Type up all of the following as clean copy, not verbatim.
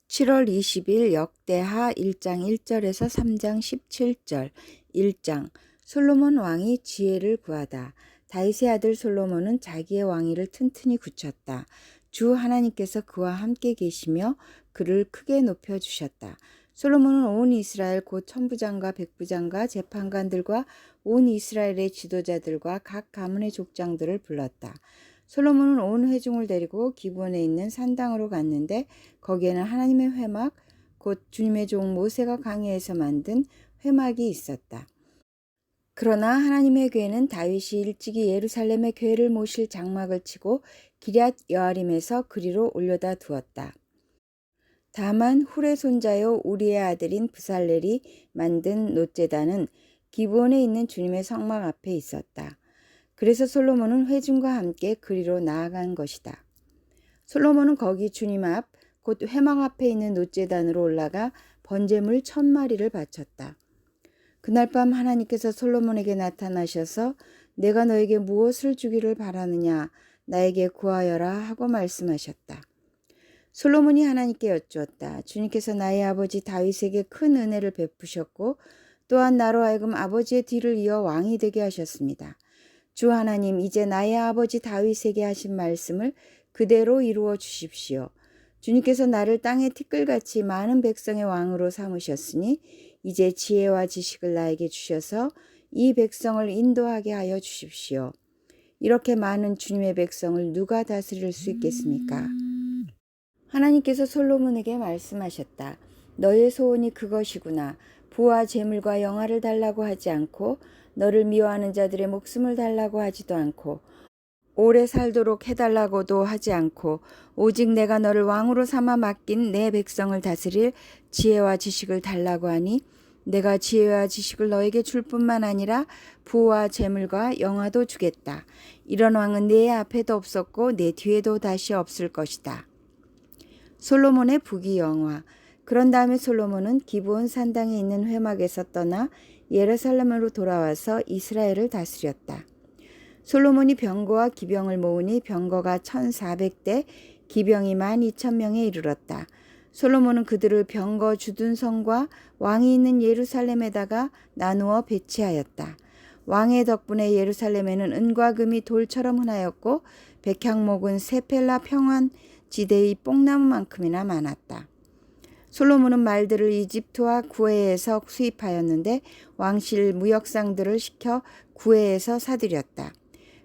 7월 20일 역대하 1장 1절에서 3장 17절. 1장 솔로몬 왕이 지혜를 구하다. 다윗의 아들 솔로몬은 자기의 왕위를 튼튼히 굳혔다. 주 하나님께서 그와 함께 계시며 그를 크게 높여주셨다. 솔로몬은 온 이스라엘 곧 천부장과 백부장과 재판관들과 온 이스라엘의 지도자들과 각 가문의 족장들을 불렀다. 솔로몬은 온 회중을 데리고 기브온에 있는 산당으로 갔는데 거기에는 하나님의 회막 곧 주님의 종 모세가 강해에서 만든 회막이 있었다. 그러나 하나님의 궤는 다윗이 일찍이 예루살렘의 궤를 모실 장막을 치고 기럇 여아림에서 그리로 올려다 두었다. 다만 훌의 손자요 우리의 아들인 브살렐이 만든 놋제단은 기브온에 있는 주님의 성막 앞에 있었다. 그래서 솔로몬은 회중과 함께 그리로 나아간 것이다. 솔로몬은 거기 주님 앞, 곧 회막 앞에 있는 놋제단으로 올라가 번제물 1000마리를 바쳤다. 그날 밤 하나님께서 솔로몬에게 나타나셔서 내가 너에게 무엇을 주기를 바라느냐 나에게 구하여라 하고 말씀하셨다. 솔로몬이 하나님께 여쭈었다. 주님께서 나의 아버지 다윗에게 큰 은혜를 베푸셨고 또한 나로 하여금 아버지의 뒤를 이어 왕이 되게 하셨습니다. 주 하나님, 이제 나의 아버지 다윗에게 하신 말씀을 그대로 이루어 주십시오. 주님께서 나를 땅의 티끌같이 많은 백성의 왕으로 삼으셨으니 이제 지혜와 지식을 나에게 주셔서 이 백성을 인도하게 하여 주십시오. 이렇게 많은 주님의 백성을 누가 다스릴 수 있겠습니까? 하나님께서 솔로몬에게 말씀하셨다. 너의 소원이 그것이구나. 부와 재물과 영화를 달라고 하지 않고 너를 미워하는 자들의 목숨을 달라고 하지도 않고 오래 살도록 해달라고도 하지 않고 오직 내가 너를 왕으로 삼아 맡긴 내 백성을 다스릴 지혜와 지식을 달라고 하니 내가 지혜와 지식을 너에게 줄 뿐만 아니라 부와 재물과 영화도 주겠다. 이런 왕은 내 앞에도 없었고 내 뒤에도 다시 없을 것이다. 솔로몬의 부귀영화. 그런 다음에 솔로몬은 기브온 산당에 있는 회막에서 떠나 예루살렘으로 돌아와서 이스라엘을 다스렸다. 솔로몬이 병거와 기병을 모으니 병거가 1400대, 기병이 12,000명에 이르렀다. 솔로몬은 그들을 병거 주둔성과 왕이 있는 예루살렘에다가 나누어 배치하였다. 왕의 덕분에 예루살렘에는 은과 금이 돌처럼 흔하였고 백향목은 세펠라 평원 지대의 뽕나무만큼이나 많았다. 솔로몬은 말들을 이집트와 구해에서 수입하였는데 왕실 무역상들을 시켜 구해에서 사들였다.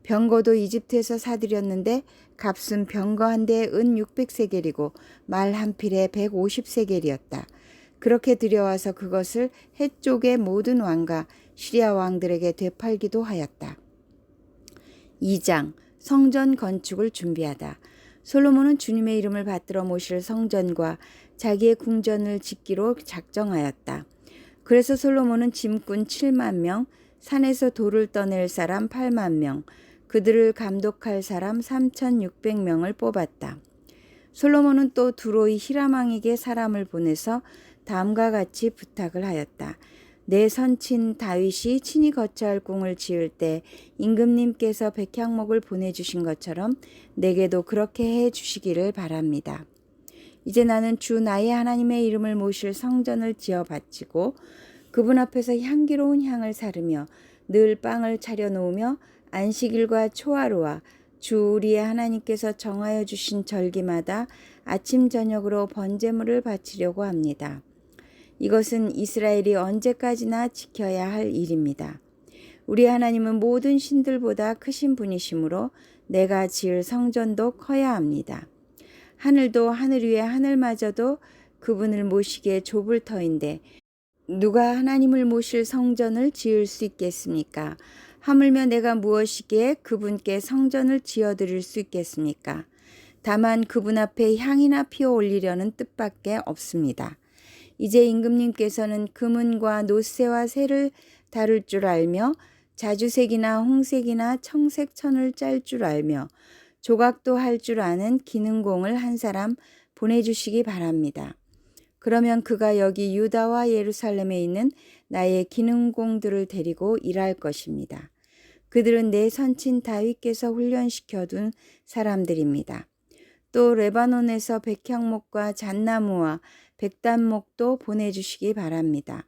병거도 이집트에서 사들였는데 값은 병거 한 대에 은 600세겔이고 말 한 필에 150세겔이었다. 그렇게 들여와서 그것을 해쪽의 모든 왕과 시리아 왕들에게 되팔기도 하였다. 2장 성전 건축을 준비하다. 솔로몬은 주님의 이름을 받들어 모실 성전과 자기의 궁전을 짓기로 작정하였다. 그래서 솔로몬은 짐꾼 7만 명, 산에서 돌을 떠낼 사람 8만 명, 그들을 감독할 사람 3,600명을 뽑았다. 솔로몬은 또 두로이 히람왕에게 사람을 보내서 다음과 같이 부탁을 하였다. 내 선친 다윗이 친히 거처할 궁을 지을 때 임금님께서 백향목을 보내주신 것처럼 내게도 그렇게 해 주시기를 바랍니다. 이제 나는 주 나의 하나님의 이름을 모실 성전을 지어 바치고 그분 앞에서 향기로운 향을 사르며 늘 빵을 차려 놓으며 안식일과 초하루와 주 우리의 하나님께서 정하여 주신 절기마다 아침 저녁으로 번제물을 바치려고 합니다. 이것은 이스라엘이 언제까지나 지켜야 할 일입니다. 우리 하나님은 모든 신들보다 크신 분이시므로 내가 지을 성전도 커야 합니다. 하늘도 하늘 위에 하늘마저도 그분을 모시기에 좁을 터인데 누가 하나님을 모실 성전을 지을 수 있겠습니까? 하물며 내가 무엇이기에 그분께 성전을 지어드릴 수 있겠습니까? 다만 그분 앞에 향이나 피워 올리려는 뜻밖에 없습니다. 이제 임금님께서는 금은과 놋새와 쇠를 다룰 줄 알며 자주색이나 홍색이나 청색 천을 짤 줄 알며 조각도 할 줄 아는 기능공을 한 사람 보내주시기 바랍니다. 그러면 그가 여기 유다와 예루살렘에 있는 나의 기능공들을 데리고 일할 것입니다. 그들은 내 선친 다윗께서 훈련시켜둔 사람들입니다. 또 레바논에서 백향목과 잣나무와 백단목도 보내주시기 바랍니다.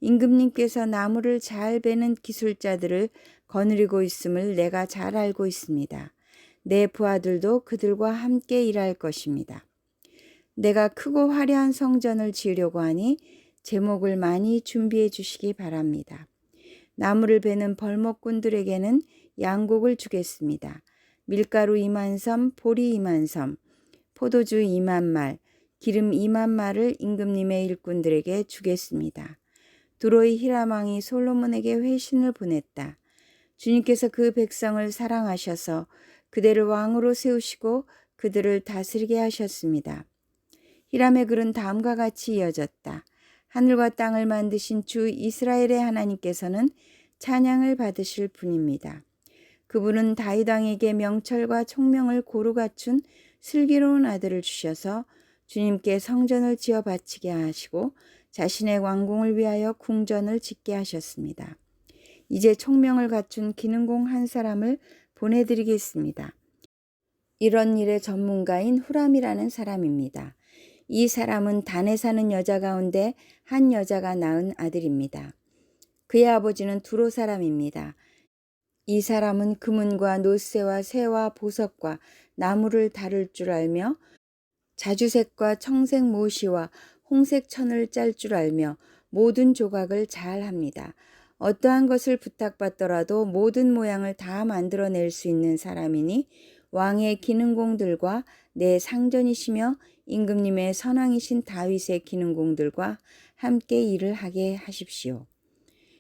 임금님께서 나무를 잘 베는 기술자들을 거느리고 있음을 내가 잘 알고 있습니다. 내 부하들도 그들과 함께 일할 것입니다. 내가 크고 화려한 성전을 지으려고 하니 제목을 많이 준비해 주시기 바랍니다. 나무를 베는 벌목꾼들에게는 양곡을 주겠습니다. 밀가루 2만 섬, 보리 2만 섬, 포도주 2만 말, 기름 2만 말을 임금님의 일꾼들에게 주겠습니다. 두로의 히람왕이 솔로몬에게 회신을 보냈다. 주님께서 그 백성을 사랑하셔서 그들을 왕으로 세우시고 그들을 다스리게 하셨습니다. 히람의 글은 다음과 같이 이어졌다. 하늘과 땅을 만드신 주 이스라엘의 하나님께서는 찬양을 받으실 분입니다. 그분은 다윗 왕에게 명철과 총명을 고루 갖춘 슬기로운 아들을 주셔서 주님께 성전을 지어 바치게 하시고 자신의 왕궁을 위하여 궁전을 짓게 하셨습니다. 이제 총명을 갖춘 기능공 한 사람을 보내드리겠습니다. 이런 일의 전문가인 후람이라는 사람입니다. 이 사람은 단에 사는 여자 가운데 한 여자가 낳은 아들입니다. 그의 아버지는 두로 사람입니다. 이 사람은 금은과 노쇠와 새와 보석과 나무를 다룰 줄 알며 자주색과 청색 모시와 홍색 천을 짤 줄 알며 모든 조각을 잘 합니다. 어떠한 것을 부탁받더라도 모든 모양을 다 만들어낼 수 있는 사람이니 왕의 기능공들과 내 상전이시며 임금님의 선왕이신 다윗의 기능공들과 함께 일을 하게 하십시오.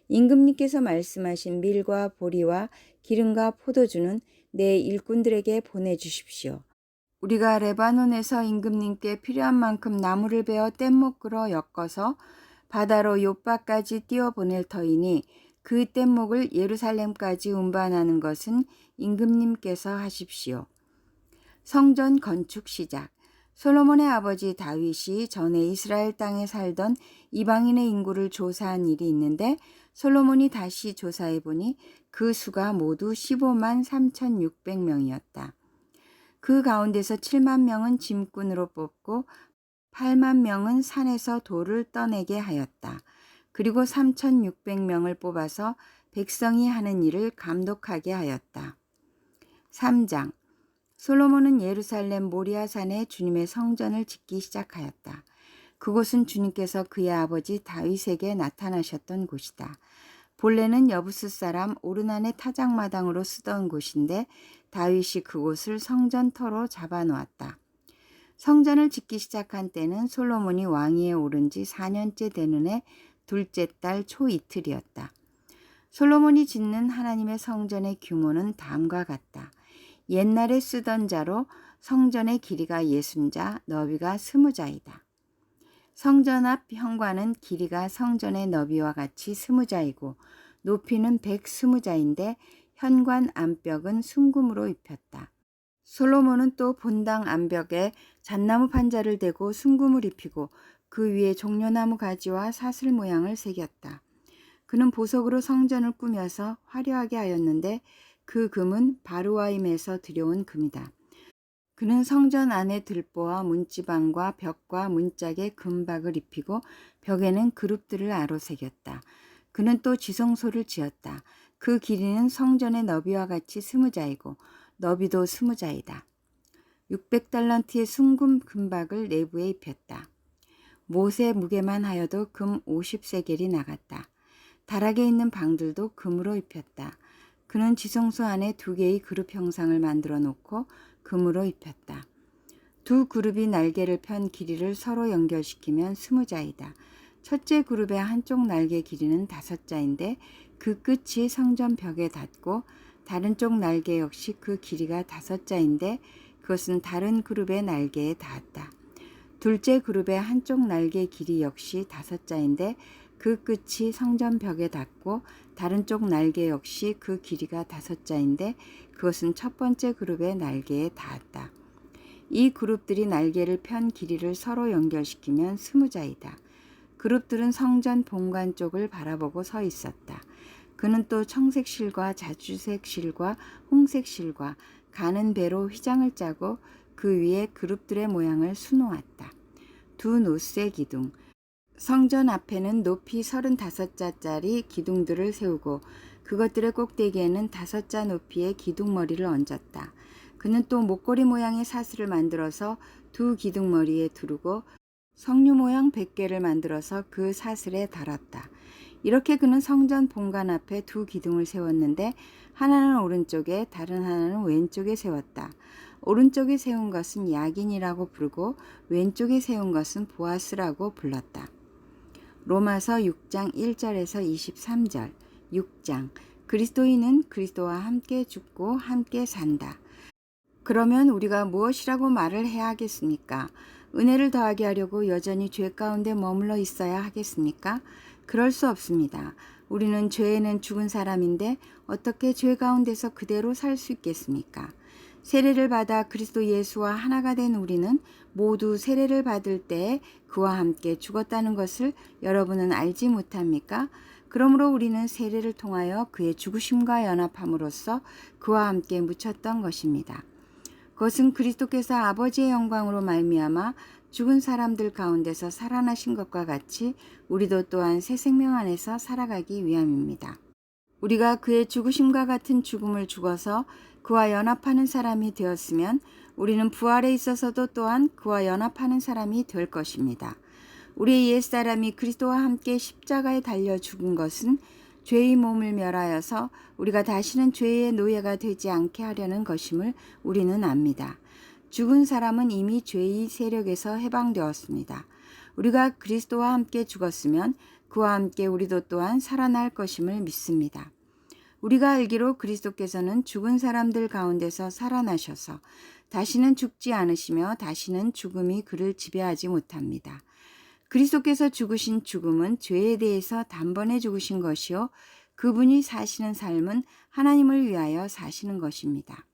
임금님께서 말씀하신 밀과 보리와 기름과 포도주는 내 일꾼들에게 보내주십시오. 우리가 레바논에서 임금님께 필요한 만큼 나무를 베어 뗏목으로 엮어서 바다로 욥바까지 띄워보낼 터이니 그 뗏목을 예루살렘까지 운반하는 것은 임금님께서 하십시오. 성전 건축 시작. 솔로몬의 아버지 다윗이 전에 이스라엘 땅에 살던 이방인의 인구를 조사한 일이 있는데 솔로몬이 다시 조사해 보니 그 수가 모두 15만 3,600명이었다. 그 가운데서 7만 명은 짐꾼으로 뽑고 8만 명은 산에서 돌을 떠내게 하였다. 그리고 3,600명을 뽑아서 백성이 하는 일을 감독하게 하였다. 3장. 솔로몬은 예루살렘 모리아산에 주님의 성전을 짓기 시작하였다. 그곳은 주님께서 그의 아버지 다윗에게 나타나셨던 곳이다. 본래는 여부스 사람 오르난의 타작마당으로 쓰던 곳인데 다윗이 그곳을 성전터로 잡아놓았다. 성전을 짓기 시작한 때는 솔로몬이 왕위에 오른 지 4년째 되는 해 둘째 달 초 이틀이었다. 솔로몬이 짓는 하나님의 성전의 규모는 다음과 같다. 옛날에 쓰던 자로 성전의 길이가 60자, 너비가 20자이다. 성전 앞 현관은 길이가 성전의 너비와 같이 20자이고 높이는 120자인데 현관 안벽은 순금으로 입혔다. 솔로몬은 또 본당 안벽에 잣나무 판자를 대고 순금을 입히고 그 위에 종려나무 가지와 사슬 모양을 새겼다. 그는 보석으로 성전을 꾸며서 화려하게 하였는데 그 금은 바르와임에서 들여온 금이다. 그는 성전 안에 들보와 문지방과 벽과 문짝에 금박을 입히고 벽에는 그룹들을 아로 새겼다. 그는 또 지성소를 지었다. 그 길이는 성전의 너비와 같이 20자이고 너비도 20자이다. 600달란트의 순금 금박을 내부에 입혔다. 못의 무게만 하여도 금 50세겔이 나갔다. 다락에 있는 방들도 금으로 입혔다. 그는 지성소 안에 2개의 그룹 형상을 만들어 놓고 금으로 입혔다. 2 그룹이 날개를 편 길이를 서로 연결시키면 20자이다. 첫째 그룹의 한쪽 날개 길이는 5자인데 그 끝이 성전 벽에 닿고 다른 쪽 날개 역시 그 길이가 5자인데 그것은 다른 그룹의 날개에 닿았다. 둘째 그룹의 한쪽 날개 길이 역시 5자인데 그 끝이 성전 벽에 닿고 다른 쪽 날개 역시 그 길이가 5자인데 그것은 첫 번째 그룹의 날개에 닿았다. 이 그룹들이 날개를 편 길이를 서로 연결시키면 20자이다. 그룹들은 성전 본관 쪽을 바라보고 서 있었다. 그는 또 청색 실과 자주색 실과 홍색 실과 가는 배로 휘장을 짜고 그 위에 그룹들의 모양을 수놓았다. 두 노쇠 기둥. 성전 앞에는 높이 35자짜리 기둥들을 세우고 그것들의 꼭대기에는 5자 높이의 기둥머리를 얹었다. 그는 또 목걸이 모양의 사슬을 만들어서 두 기둥머리에 두르고 석류 모양 100개를 만들어서 그 사슬에 달았다. 이렇게 그는 성전 본관 앞에 두 기둥을 세웠는데 하나는 오른쪽에 다른 하나는 왼쪽에 세웠다. 오른쪽에 세운 것은 야긴이라고 부르고 왼쪽에 세운 것은 보아스라고 불렀다. 로마서 6장 1절에서 23절. 6장. 그리스도인은 그리스도와 함께 죽고 함께 산다. 그러면 우리가 무엇이라고 말을 해야 하겠습니까? 은혜를 더하게 하려고 여전히 죄 가운데 머물러 있어야 하겠습니까? 그럴 수 없습니다. 우리는 죄에는 죽은 사람인데 어떻게 죄 가운데서 그대로 살 수 있겠습니까? 세례를 받아 그리스도 예수와 하나가 된 우리는 모두 세례를 받을 때에 그와 함께 죽었다는 것을 여러분은 알지 못합니까? 그러므로 우리는 세례를 통하여 그의 죽으심과 연합함으로써 그와 함께 묻혔던 것입니다. 그것은 그리스도께서 아버지의 영광으로 말미암아 죽은 사람들 가운데서 살아나신 것과 같이 우리도 또한 새 생명 안에서 살아가기 위함입니다. 우리가 그의 죽으심과 같은 죽음을 죽어서 그와 연합하는 사람이 되었으면 우리는 부활에 있어서도 또한 그와 연합하는 사람이 될 것입니다. 우리의 옛사람이 그리스도와 함께 십자가에 달려 죽은 것은 죄의 몸을 멸하여서 우리가 다시는 죄의 노예가 되지 않게 하려는 것임을 우리는 압니다. 죽은 사람은 이미 죄의 세력에서 해방되었습니다. 우리가 그리스도와 함께 죽었으면 그와 함께 우리도 또한 살아날 것임을 믿습니다. 우리가 알기로 그리스도께서는 죽은 사람들 가운데서 살아나셔서 다시는 죽지 않으시며 다시는 죽음이 그를 지배하지 못합니다. 그리스도께서 죽으신 죽음은 죄에 대해서 단번에 죽으신 것이요 그분이 사시는 삶은 하나님을 위하여 사시는 것입니다.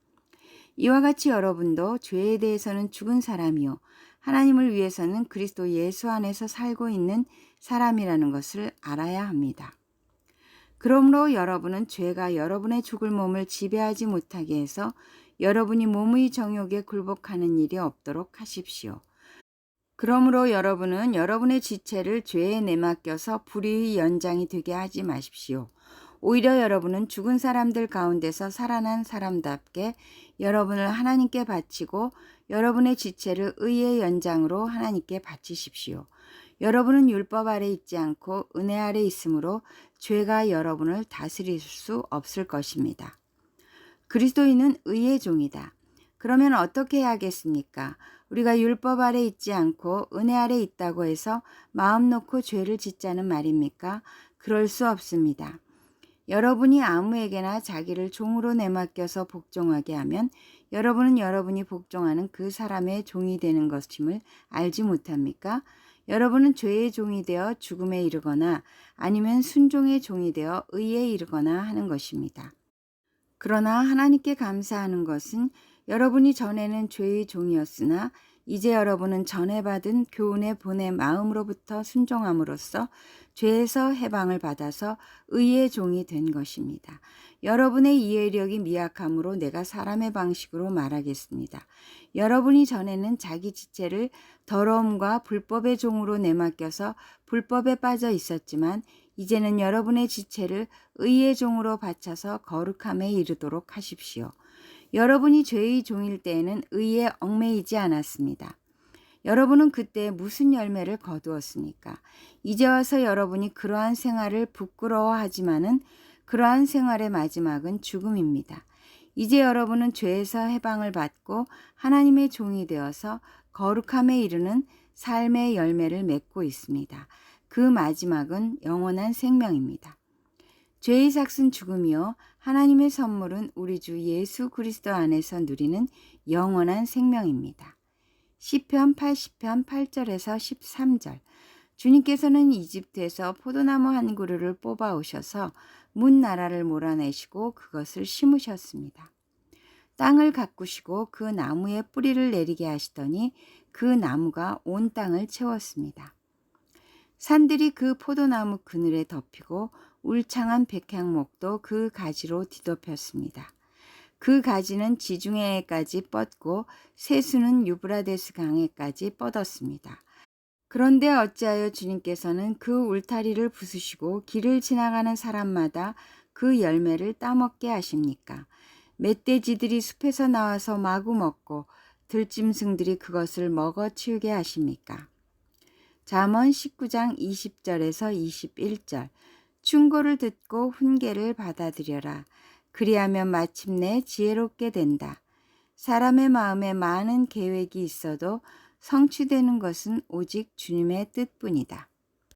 이와 같이 여러분도 죄에 대해서는 죽은 사람이요 하나님을 위해서는 그리스도 예수 안에서 살고 있는 사람이라는 것을 알아야 합니다. 그러므로 여러분은 죄가 여러분의 죽을 몸을 지배하지 못하게 해서 여러분이 몸의 정욕에 굴복하는 일이 없도록 하십시오. 그러므로 여러분은 여러분의 지체를 죄에 내맡겨서 불의의 연장이 되게 하지 마십시오. 오히려 여러분은 죽은 사람들 가운데서 살아난 사람답게 여러분을 하나님께 바치고 여러분의 지체를 의의 연장으로 하나님께 바치십시오. 여러분은 율법 아래 있지 않고 은혜 아래 있으므로 죄가 여러분을 다스릴 수 없을 것입니다. 그리스도인은 의의 종이다. 그러면 어떻게 해야겠습니까? 우리가 율법 아래 있지 않고 은혜 아래 있다고 해서 마음 놓고 죄를 짓자는 말입니까? 그럴 수 없습니다. 여러분이 아무에게나 자기를 종으로 내맡겨서 복종하게 하면 여러분은 여러분이 복종하는 그 사람의 종이 되는 것임을 알지 못합니까? 여러분은 죄의 종이 되어 죽음에 이르거나 아니면 순종의 종이 되어 의에 이르거나 하는 것입니다. 그러나 하나님께 감사하는 것은 여러분이 전에는 죄의 종이었으나 이제 여러분은 전에 받은 교훈의 본의 마음으로부터 순종함으로써 죄에서 해방을 받아서 의의 종이 된 것입니다. 여러분의 이해력이 미약함으로 내가 사람의 방식으로 말하겠습니다. 여러분이 전에는 자기 지체를 더러움과 불법의 종으로 내맡겨서 불법에 빠져 있었지만 이제는 여러분의 지체를 의의 종으로 바쳐서 거룩함에 이르도록 하십시오. 여러분이 죄의 종일 때에는 의에 얽매이지 않았습니다. 여러분은 그때 무슨 열매를 거두었습니까? 이제 와서 여러분이 그러한 생활을 부끄러워하지만은 그러한 생활의 마지막은 죽음입니다. 이제 여러분은 죄에서 해방을 받고 하나님의 종이 되어서 거룩함에 이르는 삶의 열매를 맺고 있습니다. 그 마지막은 영원한 생명입니다. 죄의 삭은 죽음이요 하나님의 선물은 우리 주 예수 그리스도 안에서 누리는 영원한 생명입니다. 시편 80편 8절에서 13절. 주님께서는 이집트에서 포도나무 한 그루를 뽑아 오셔서 문 나라를 몰아내시고 그것을 심으셨습니다. 땅을 가꾸시고 그 나무에 뿌리를 내리게 하시더니 그 나무가 온 땅을 채웠습니다. 산들이 그 포도나무 그늘에 덮이고 울창한 백향목도 그 가지로 뒤덮였습니다. 그 가지는 지중해에까지 뻗고 세수는 유브라데스 강에까지 뻗었습니다. 그런데 어찌하여 주님께서는 그 울타리를 부수시고 길을 지나가는 사람마다 그 열매를 따먹게 하십니까? 멧돼지들이 숲에서 나와서 마구 먹고 들짐승들이 그것을 먹어 치우게 하십니까? 잠언 19장 20절에서 21절. 충고를 듣고 훈계를 받아들여라. 그리하면 마침내 지혜롭게 된다. 사람의 마음에 많은 계획이 있어도 성취되는 것은 오직 주님의 뜻뿐이다.